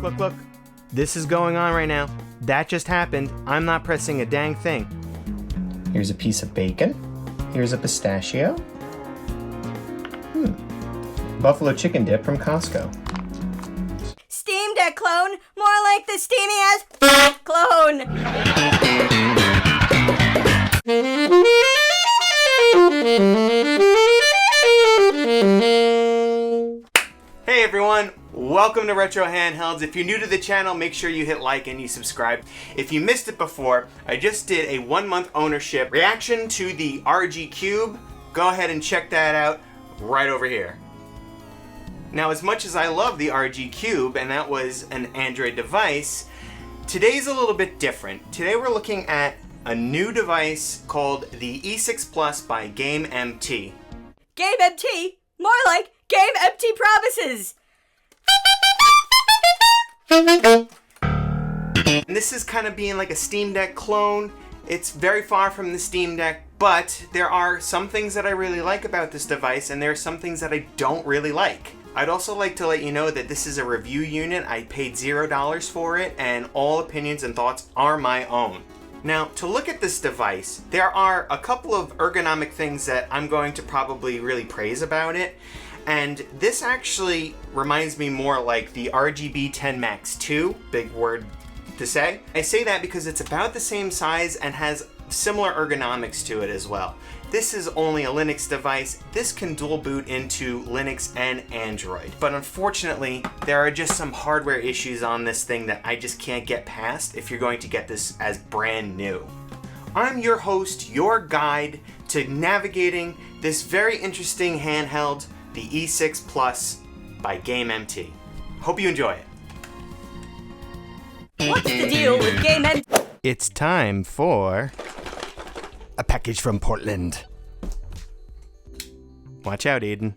look. This is going on right now. That just happened. I'm not pressing a dang thing. Here's a piece of bacon. Here's a pistachio. Buffalo chicken dip from Costco. Steam Deck clone, more like the steamy ass clone. Hey everyone, welcome to Retro Handhelds. If you're new to the channel, make sure you hit like and you subscribe. If you missed it before, I just did a 1-month ownership reaction to the RG Cube. Go ahead and check that out right over here. Now, as much as I love the RG Cube, and that was an Android device, today's a little bit different. Today we're looking at a new device called the E6 Plus by GameMT. GameMT? More like GameMT promises. And this is kind of being like a Steam Deck clone. It's very far from the Steam Deck, but there are some things that I really like about this device, and there are some things that I don't really like. I'd also like to let you know that this is a review unit. I paid $0 for it, and all opinions and thoughts are my own. Now, to look at this device, there are a couple of ergonomic things that I'm going to probably really praise about it. And this actually reminds me more like the RGB 10 Max 2, big word to say. I say that because it's about the same size and has similar ergonomics to it as well. This is only a Linux device. This can dual boot into Linux and Android. But unfortunately, there are just some hardware issues on this thing that I just can't get past if you're going to get this as brand new. I'm your host, your guide to navigating this very interesting handheld, the E6 Plus by GameMT. Hope you enjoy it. What's the deal with GameMT? It's time for a package from Portland. Watch out, Aiden.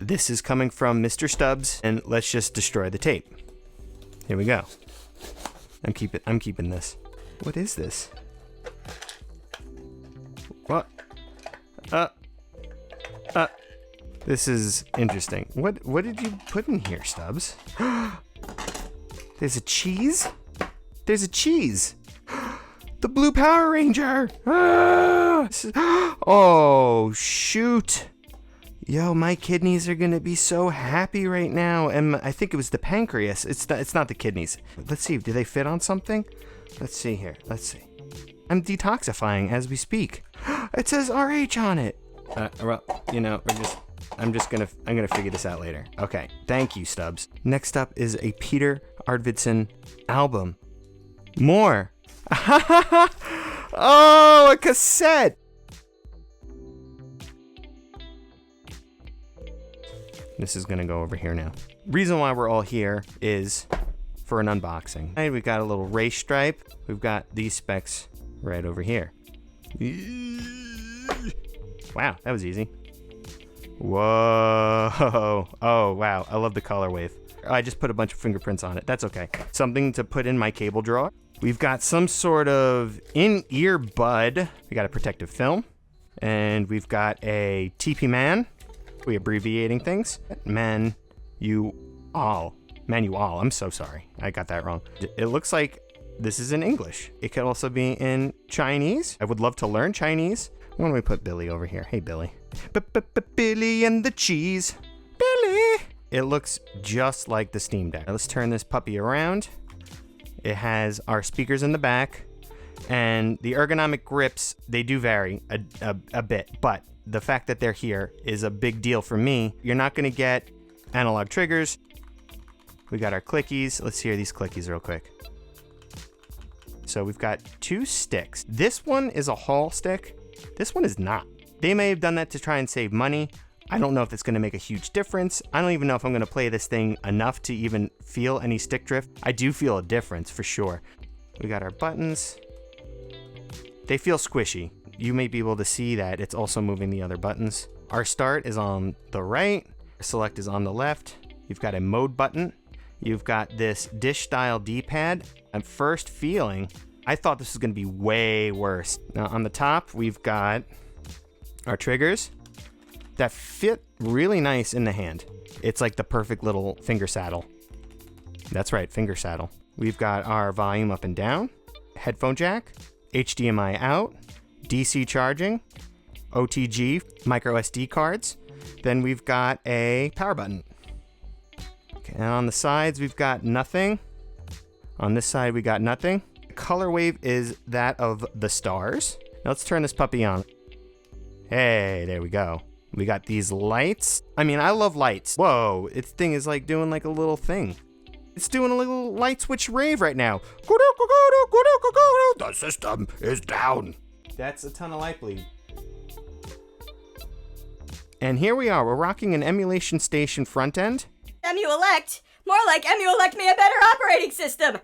This is coming from Mr. Stubbs, and let's just destroy the tape. Here we go. I'm keeping this. What is this? What? This is interesting. What did you put in here, Stubbs? There's a cheese? There's a cheese! The Blue Power Ranger! Oh, shoot! Yo, my kidneys are gonna be so happy right now. And I think it was the pancreas. It's not the kidneys. Let's see, do they fit on something? Let's see here, let's see. I'm detoxifying as we speak. It says RH on it! Well, you know, I'm gonna figure this out later. Okay, thank you, Stubbs. Next up is a Peter Arvidsson album. More! Oh, a cassette! This is gonna go over here now. Reason why we're all here is for an unboxing. And we've got a little race stripe. We've got these specs right over here. Wow, that was easy. Whoa. Oh, wow. I love the color wave. I just put a bunch of fingerprints on it. That's okay. Something to put in my cable drawer. We've got some sort of in-ear bud. We got a protective film. And we've got a TP Man. We abbreviating things. Manual. I'm so sorry. I got that wrong. It looks like this is in English. It could also be in Chinese. I would love to learn Chinese. Why don't we put Billy over here? Hey, Billy. Billy and the cheese. Billy. It looks just like the Steam Deck. Let's turn this puppy around. It has our speakers in the back, and the ergonomic grips, they do vary a bit, but the fact that they're here is a big deal for me. You're not gonna get analog triggers. We got our clickies. Let's hear these clickies real quick. So we've got 2 sticks. This one is a Hall stick. This one is not. They may have done that to try and save money. I don't know if it's going to make a huge difference. I don't even know if I'm going to play this thing enough to even feel any stick drift. I do feel a difference for sure. We got our buttons. They feel squishy. You may be able to see that it's also moving the other buttons. Our start is on the right. Select is on the left. You've got a mode button. You've got this dish style D-pad. At first feeling, I thought this was going to be way worse. Now on the top, we've got our triggers that fit really nice in the hand. It's like the perfect little finger saddle. That's right, finger saddle. We've got our volume up and down, headphone jack, HDMI out, DC charging, OTG, micro SD cards. Then we've got a power button. Okay, and on the sides, we've got nothing. On this side, we got nothing. Color wave is that of the stars. Now let's turn this puppy on. Hey, there we go. We got these lights. I mean, I love lights. Whoa, its thing is like doing like a little thing. It's doing a little light switch rave right now. The system is down. That's a ton of light bleed. And here we are. We're rocking an emulation station front end. Emulect? More like Emulect me a better operating system.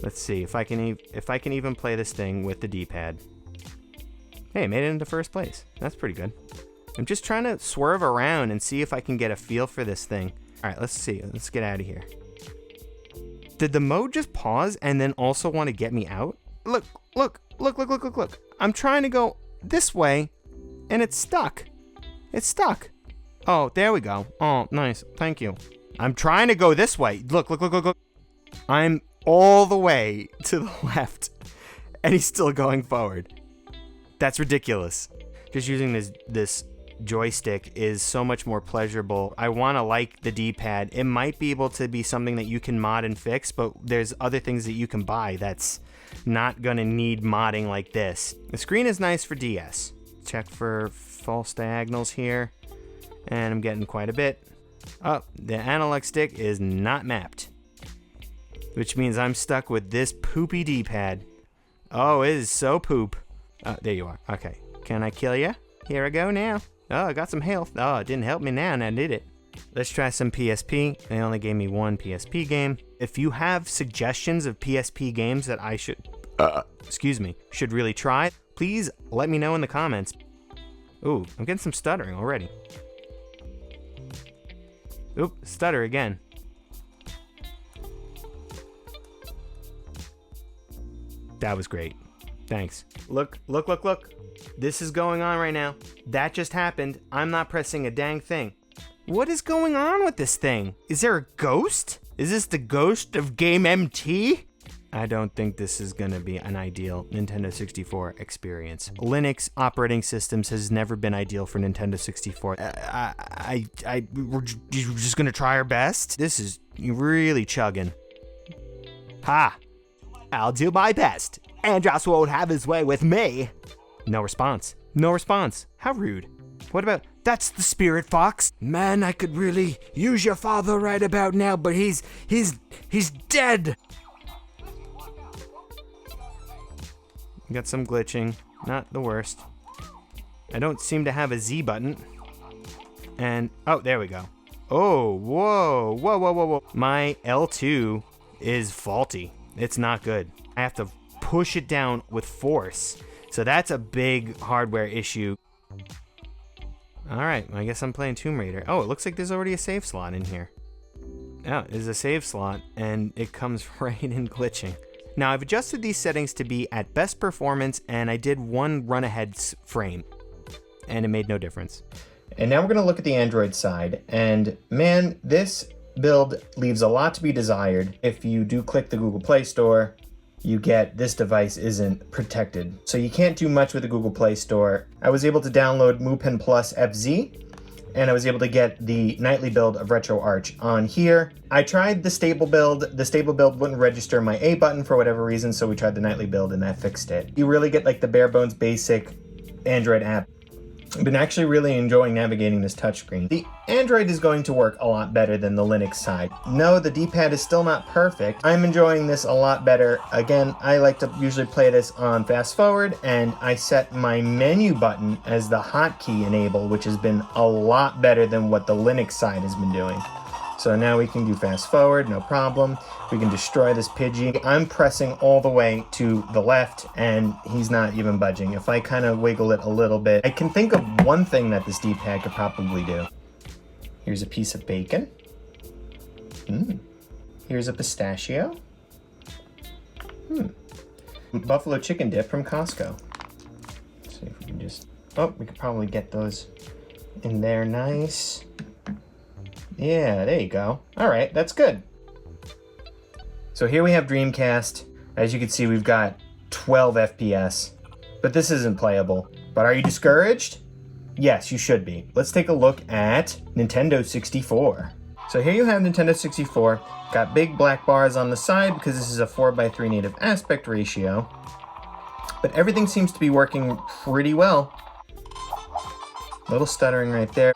Let's see if I can even play this thing with the D-pad. Hey, made it into first place. That's pretty good. I'm just trying to swerve around and see if I can get a feel for this thing. All right, let's see. Let's get out of here. Did the mode just pause and then also want to get me out? Look. I'm trying to go this way and it's stuck. It's stuck. Oh, there we go. Oh, nice. Thank you. I'm trying to go this way. Look. I'm all the way to the left and he's still going forward. That's ridiculous. Just using this joystick is so much more pleasurable. I want to like the D-pad. It might be able to be something that you can mod and fix, but there's other things that you can buy that's not going to need modding like this. The screen is nice for DS. Check for false diagonals here. And I'm getting quite a bit. Oh, the analog stick is not mapped, which means I'm stuck with this poopy D-pad. Oh, it is so poop. Oh, there you are. Okay. Can I kill you? Here I go now. Oh, I got some health. Oh, it didn't help me now, and I did it. Let's try some PSP. They only gave me one PSP game. If you have suggestions of PSP games that I should really try, please let me know in the comments. Ooh, I'm getting some stuttering already. Oop, stutter again. That was great. Thanks. Look. This is going on right now. That just happened. I'm not pressing a dang thing. What is going on with this thing? Is there a ghost? Is this the ghost of GameMT? I don't think this is going to be an ideal Nintendo 64 experience. Linux operating systems has never been ideal for Nintendo 64. We're just going to try our best. This is really chugging. Ha! I'll do my best. Andros won't have his way with me. No response. How rude. What about, that's the spirit, Fox? Man, I could really use your father right about now, but he's dead. Got some glitching, not the worst. I don't seem to have a Z button. And, oh, there we go. Oh, whoa. My L2 is faulty. It's not good. I have to push it down with force. So that's a big hardware issue. All right, I guess I'm playing Tomb Raider. Oh, it looks like there's already a save slot in here. Yeah, there's a save slot, and it comes right in glitching. Now, I've adjusted these settings to be at best performance, and I did one run-ahead frame, and it made no difference. And now we're going to look at the Android side, and man, this build leaves a lot to be desired. If you do click the Google Play Store, you get this device isn't protected. So you can't do much with the Google Play Store. I was able to download MuPen Plus FZ, and I was able to get the nightly build of RetroArch on here. I tried the stable build. The stable build wouldn't register my A button for whatever reason, so we tried the nightly build and that fixed it. You really get like the bare bones basic Android app. I've been actually really enjoying navigating this touchscreen. The Android is going to work a lot better than the Linux side. No, the D-pad is still not perfect. I'm enjoying this a lot better. Again, I like to usually play this on fast forward, and I set my menu button as the hotkey enable, which has been a lot better than what the Linux side has been doing. So now we can do fast forward, no problem. We can destroy this Pidgey. I'm pressing all the way to the left and he's not even budging. If I kind of wiggle it a little bit, I can think of one thing that this D-pad could probably do. Here's a piece of bacon. Here's a pistachio. Buffalo chicken dip from Costco. Let's see if we can just, oh, we could probably get those in there nice. Yeah, there you go. All right, that's good. So here we have Dreamcast. As you can see, we've got 12 FPS, but this isn't playable. But are you discouraged? Yes, you should be. Let's take a look at Nintendo 64. So here you have Nintendo 64. Got big black bars on the side because this is a 4:3 native aspect ratio. But everything seems to be working pretty well. A little stuttering right there.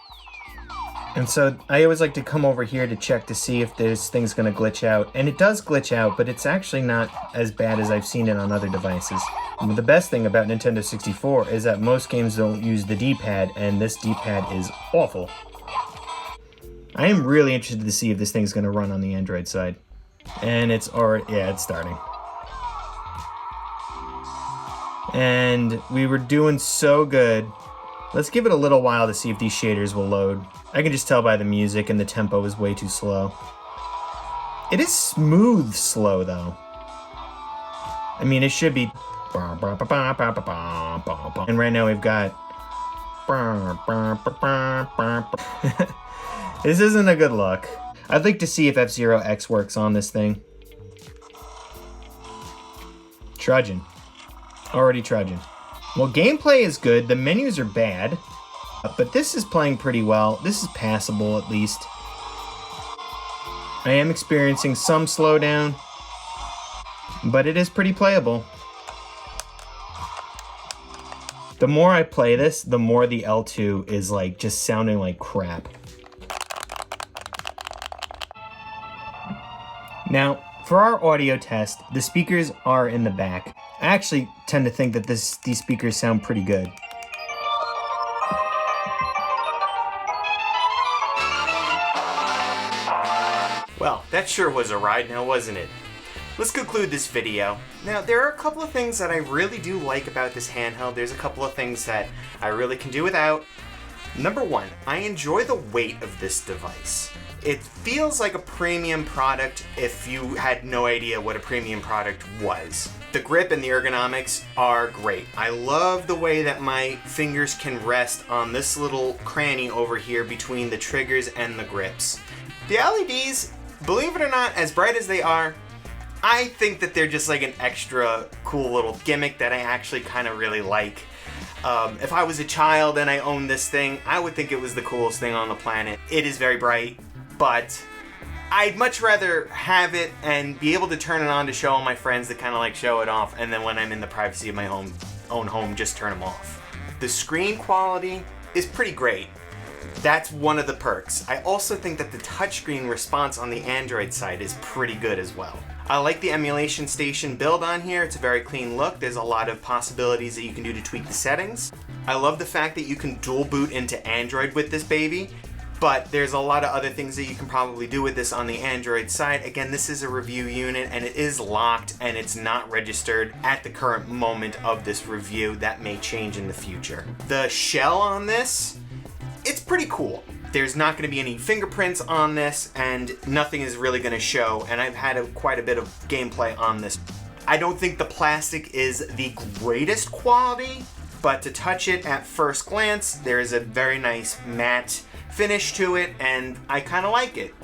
And so I always like to come over here to check to see if this thing's gonna glitch out. And it does glitch out, but it's actually not as bad as I've seen it on other devices. And the best thing about Nintendo 64 is that most games don't use the D-pad, and this D-pad is awful. I am really interested to see if this thing's gonna run on the Android side. And it's already, yeah, it's starting. And we were doing so good. Let's give it a little while to see if these shaders will load. I can just tell by the music and the tempo is way too slow. It is smooth slow though. I mean, it should be. And right now we've got. This isn't a good look. I'd like to see if F-Zero X works on this thing. Trudging. Already trudging. Well, gameplay is good. The menus are bad. But this is playing pretty well. This is passable, at least. I am experiencing some slowdown, but it is pretty playable. The more I play this, the more the L2 is like just sounding like crap. Now, for our audio test, the speakers are in the back. I actually tend to think that these speakers sound pretty good. Well, that sure was a ride now, wasn't it? Let's conclude this video. Now, there are a couple of things that I really do like about this handheld. There's a couple of things that I really can do without. Number one, I enjoy the weight of this device. It feels like a premium product if you had no idea what a premium product was. The grip and the ergonomics are great. I love the way that my fingers can rest on this little cranny over here between the triggers and the grips. The LEDs, believe it or not, as bright as they are, I think that they're just like an extra cool little gimmick that I actually kind of really like. If I was a child and I owned this thing, I would think it was the coolest thing on the planet. It is very bright, but I'd much rather have it and be able to turn it on to show all my friends that kind of like show it off, and then when I'm in the privacy of my own home, just turn them off. The screen quality is pretty great. That's one of the perks. I also think that the touchscreen response on the Android side is pretty good as well. I like the emulation station build on here. It's a very clean look. There's a lot of possibilities that you can do to tweak the settings. I love the fact that you can dual boot into Android with this baby, but there's a lot of other things that you can probably do with this on the Android side. Again, this is a review unit and it is locked and it's not registered at the current moment of this review. That may change in the future. The shell on this, it's pretty cool. There's not going to be any fingerprints on this, and nothing is really going to show, and I've had quite a bit of gameplay on this. I don't think the plastic is the greatest quality, but to touch it at first glance, there is a very nice matte finish to it, and I kind of like it.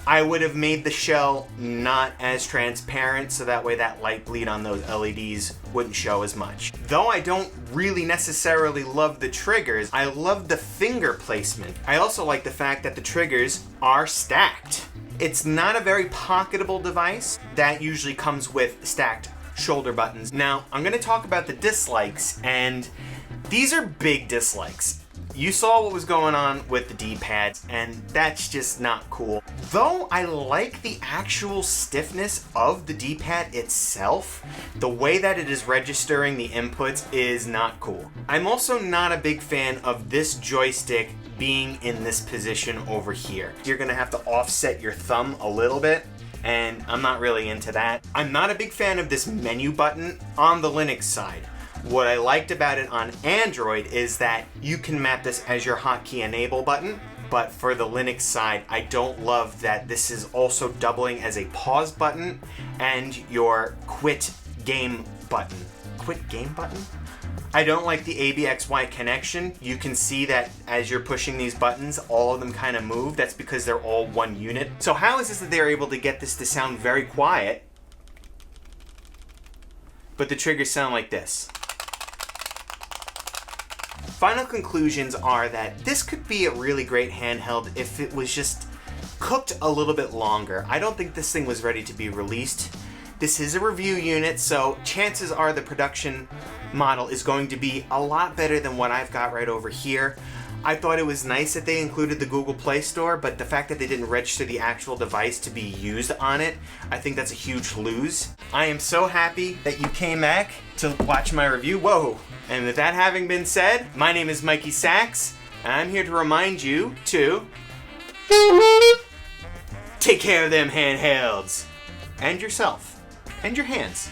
I would have made the shell not as transparent, so that way that light bleed on those LEDs wouldn't show as much. Though I don't really necessarily love the triggers, I love the finger placement. I also like the fact that the triggers are stacked. It's not a very pocketable device. That usually comes with stacked shoulder buttons. Now, I'm gonna talk about the dislikes, and these are big dislikes. You saw what was going on with the D-pads, and that's just not cool. Though I like the actual stiffness of the D-pad itself, the way that it is registering the inputs is not cool. I'm also not a big fan of this joystick being in this position over here. You're gonna have to offset your thumb a little bit, and I'm not really into that. I'm not a big fan of this menu button on the Linux side. What I liked about it on Android is that you can map this as your hotkey enable button, but for the Linux side, I don't love that this is also doubling as a pause button and your quit game button. Quit game button? I don't like the ABXY connection. You can see that as you're pushing these buttons, all of them kind of move. That's because they're all one unit. So how is this that they're able to get this to sound very quiet, but the triggers sound like this? Final conclusions are that this could be a really great handheld if it was just cooked a little bit longer. I don't think this thing was ready to be released. This is a review unit, so chances are the production model is going to be a lot better than what I've got right over here. I thought it was nice that they included the Google Play Store, but the fact that they didn't register the actual device to be used on it, I think that's a huge lose. I am so happy that you came back to watch my review. Whoa! And with that having been said, my name is MikeySax, and I'm here to remind you to take care of them handhelds, and yourself, and your hands.